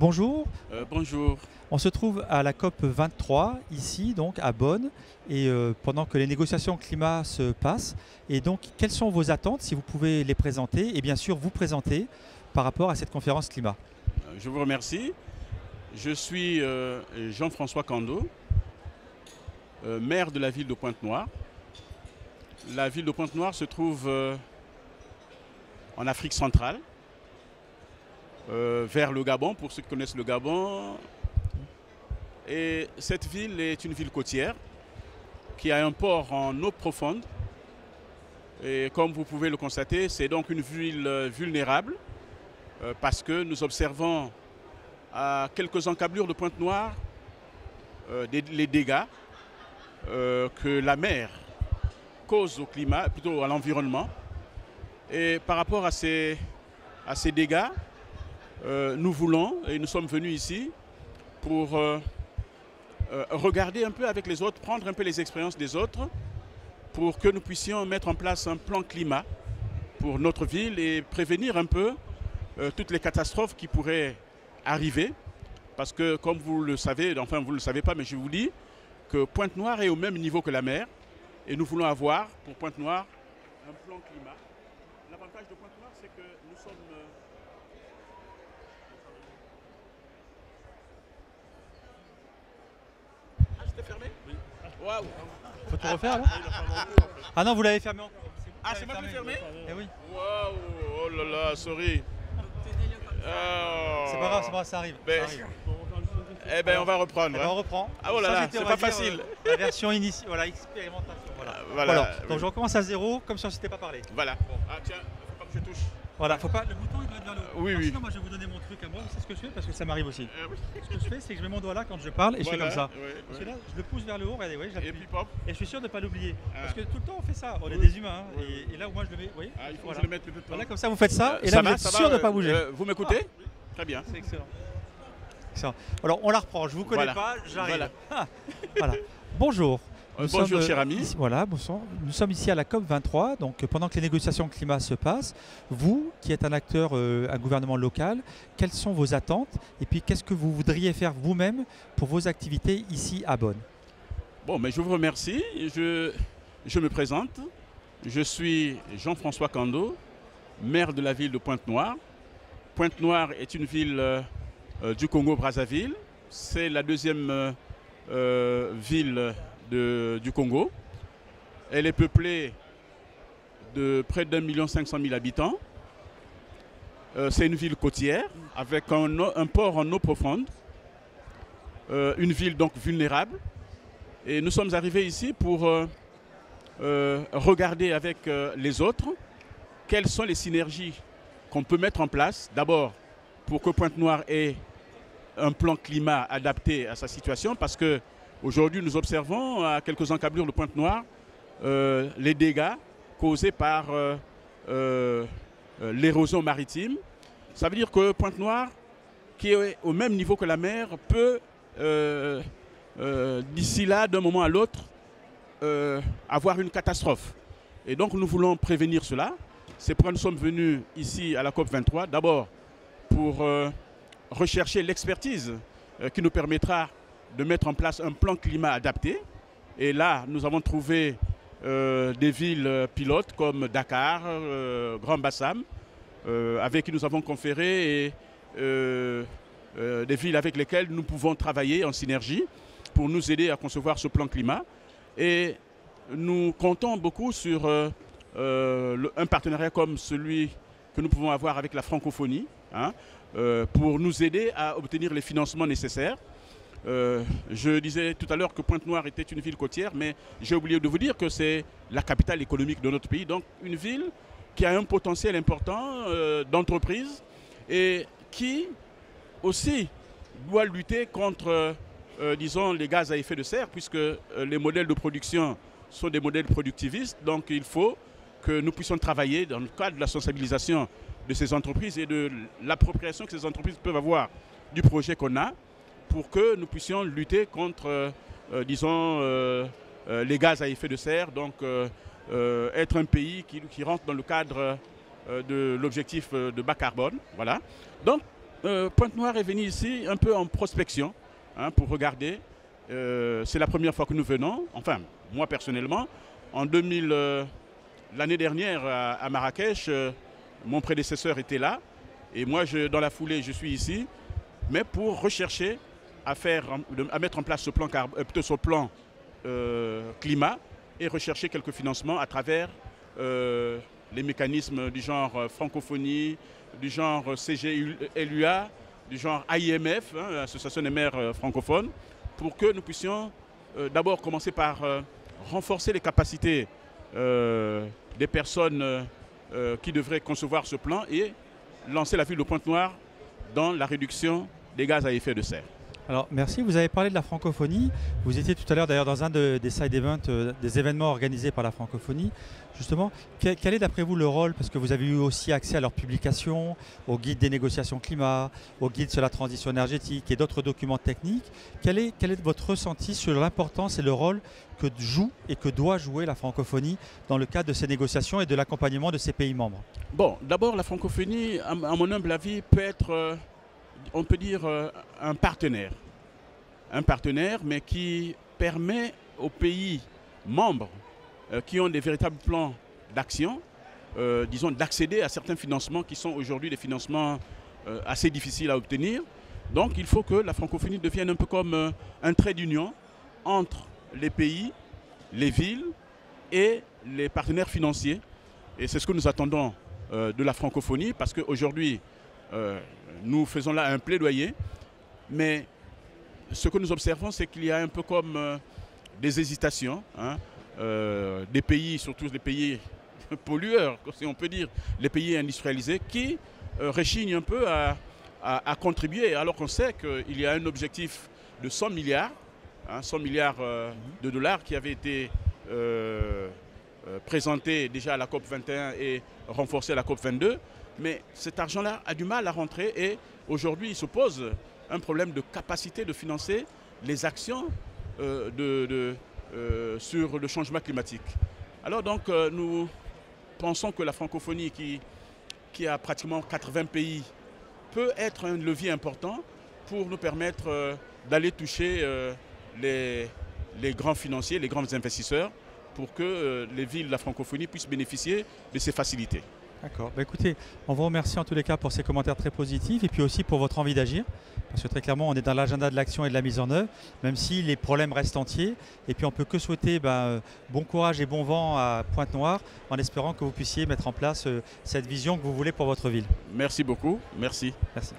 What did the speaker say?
Bonjour, Bonjour. on se trouve à la COP 23, ici donc à Bonn, et pendant que les négociations climat se passent. Et donc, quelles sont vos attentes, si vous pouvez les présenter, et bien sûr vous présenter par rapport à cette conférence climat? Je vous remercie. Je suis Jean-François Cando, maire de la ville de Pointe-Noire. La ville de Pointe-Noire se trouve en Afrique centrale, vers le Gabon, pour ceux qui connaissent le Gabon. Et cette ville est une ville côtière qui a un port en eau profonde. Et comme vous pouvez le constater, c'est donc une ville vulnérable parce que nous observons à quelques encablures de Pointe-Noire les dégâts que la mer cause au climat, plutôt à l'environnement. Et par rapport à ces dégâts, nous voulons, et nous sommes venus ici pour regarder un peu avec les autres, prendre un peu les expériences des autres, pour que nous puissions mettre en place un plan climat pour notre ville et prévenir un peu toutes les catastrophes qui pourraient arriver. Parce que comme vous le savez, enfin vous ne le savez pas, mais je vous dis que Pointe-Noire est au même niveau que la mer. Et nous voulons avoir pour Pointe-Noire un plan climat. L'avantage de Pointe-Noire, c'est que nous sommes... Ah, c'était fermé? Oui. Waouh! Faut tout refaire là? Ah non, vous l'avez fermé encore. Ah, c'est moi qui l'ai fermé? Eh oui. Waouh! Oh là là, sorry. C'est pas grave, ça arrive. Ben, Ça arrive. eh bien, on va reprendre. Eh ben, on reprend. Ah oh là Ça, là, c'était, c'est on pas va dire, facile. La version initiale, voilà, expérimentation. Voilà. Voilà. Donc je recommence à zéro, comme si on ne s'était pas parlé. Voilà. Ah tiens, faut pas que je touche. Voilà, faut pas. Le bouton il doit être vers le haut. Oui, Alors, oui. sinon, moi je vais vous donner mon truc à moi. C'est ce que je fais parce que ça m'arrive aussi. Oui. Ce que je fais, c'est que je mets mon doigt là quand je parle et je fais comme ça. Oui, Parce oui. que là, je le pousse vers le haut. Regardez, ouais, je l'appuie. Et puis pop. Et je suis sûr de ne pas l'oublier. Ah. Parce que tout le temps on fait ça. On est Oui. des humains. Hein. Oui. Et là où moi je le mets, vous voyez. Ah, il faut voilà. que je le mette peut-être. Voilà, comme ça vous faites ça. Et Ça là va, vous êtes ça sûr va, de ne pas bouger. vous m'écoutez? Très bien. C'est excellent. Excellent. Alors on la reprend. Je vous connais Voilà. pas, j'arrive. Voilà. Ah. Voilà. Bonjour. Nous Bonjour, sommes, cher ami. Voilà, bonsoir. Nous sommes ici à la COP 23, donc pendant que les négociations climat se passent, vous, qui êtes un acteur, un gouvernement local, quelles sont vos attentes et puis qu'est-ce que vous voudriez faire vous-même pour vos activités ici à Bonn? Bon, mais je vous remercie. Je me présente. Je suis Jean-François Cando, maire de la ville de Pointe-Noire. Pointe-Noire est une ville du Congo-Brazzaville. C'est la deuxième ville du Congo. Elle est peuplée de près d'1,5 million habitants. C'est une ville côtière avec un port en eau profonde. Une ville donc vulnérable. Et nous sommes arrivés ici pour regarder avec les autres quelles sont les synergies qu'on peut mettre en place. D'abord, pour que Pointe-Noire ait un plan climat adapté à sa situation, parce que aujourd'hui, nous observons à quelques encablures de Pointe-Noire les dégâts causés par l'érosion maritime. Ça veut dire que Pointe-Noire, qui est au même niveau que la mer, peut, d'ici là, d'un moment à l'autre, avoir une catastrophe. Et donc, nous voulons prévenir cela. C'est pourquoi nous sommes venus ici à la COP 23, d'abord pour rechercher l'expertise qui nous permettra de mettre en place un plan climat adapté. Et là, nous avons trouvé des villes pilotes comme Dakar, Grand Bassam, avec qui nous avons conféré, et des villes avec lesquelles nous pouvons travailler en synergie pour nous aider à concevoir ce plan climat. Et nous comptons beaucoup sur un partenariat comme celui que nous pouvons avoir avec la francophonie, hein, pour nous aider à obtenir les financements nécessaires. Je disais tout à l'heure que Pointe-Noire était une ville côtière, mais j'ai oublié de vous dire que c'est la capitale économique de notre pays. Donc une ville qui a un potentiel important d'entreprise et qui aussi doit lutter contre, disons, les gaz à effet de serre, puisque les modèles de production sont des modèles productivistes. Donc il faut que nous puissions travailler dans le cadre de la sensibilisation de ces entreprises et de l'appropriation que ces entreprises peuvent avoir du projet qu'on a, pour que nous puissions lutter contre, disons, les gaz à effet de serre, donc être un pays qui rentre dans le cadre de l'objectif de bas carbone. Voilà. Donc, Pointe-Noire est venu ici un peu en prospection, hein, pour regarder. C'est la première fois que nous venons, enfin moi personnellement. En 2000, l'année dernière à Marrakech, mon prédécesseur était là et moi dans la foulée je suis ici, mais pour rechercher à mettre en place ce plan, ce plan climat et rechercher quelques financements à travers les mécanismes du genre francophonie, du genre CGLUA, du genre AIMF, hein, Association des maires francophones, pour que nous puissions d'abord commencer par renforcer les capacités des personnes qui devraient concevoir ce plan et lancer la ville de Pointe-Noire dans la réduction des gaz à effet de serre. Alors merci, vous avez parlé de la francophonie. Vous étiez tout à l'heure d'ailleurs dans un des side events, des événements organisés par la francophonie. Justement, quel est d'après vous le rôle, parce que vous avez eu aussi accès à leurs publications, au guide des négociations climat, au guide sur la transition énergétique et d'autres documents techniques. Quel est votre ressenti sur l'importance et le rôle que joue et que doit jouer la francophonie dans le cadre de ces négociations et de l'accompagnement de ces pays membres? Bon, d'abord la francophonie, à mon humble avis, peut être... on peut dire un partenaire, mais qui permet aux pays membres qui ont des véritables plans d'action, disons, d'accéder à certains financements qui sont aujourd'hui des financements assez difficiles à obtenir. Donc il faut que la francophonie devienne un peu comme un trait d'union entre les pays, les villes et les partenaires financiers. Et c'est ce que nous attendons de la francophonie, parce qu'aujourd'hui, nous faisons là un plaidoyer, mais ce que nous observons, c'est qu'il y a un peu comme des hésitations, hein, des pays, surtout les pays pollueurs, si on peut dire, les pays industrialisés, qui rechignent un peu à contribuer, alors qu'on sait qu'il y a un objectif de 100 milliards, hein, 100 milliards de dollars qui avait été présenté déjà à la COP 21 et renforcé à la COP 22. Mais cet argent-là a du mal à rentrer et aujourd'hui il se pose un problème de capacité de financer les actions sur le changement climatique. Alors donc nous pensons que la francophonie qui a pratiquement 80 pays peut être un levier important pour nous permettre d'aller toucher les grands financiers, les grands investisseurs, pour que les villes de la francophonie puissent bénéficier de ces facilités. D'accord. Bah écoutez, on vous remercie en tous les cas pour ces commentaires très positifs et puis aussi pour votre envie d'agir. Parce que très clairement, on est dans l'agenda de l'action et de la mise en œuvre, même si les problèmes restent entiers. Et puis on ne peut que souhaiter bon courage et bon vent à Pointe-Noire en espérant que vous puissiez mettre en place cette vision que vous voulez pour votre ville. Merci beaucoup. Merci. Merci.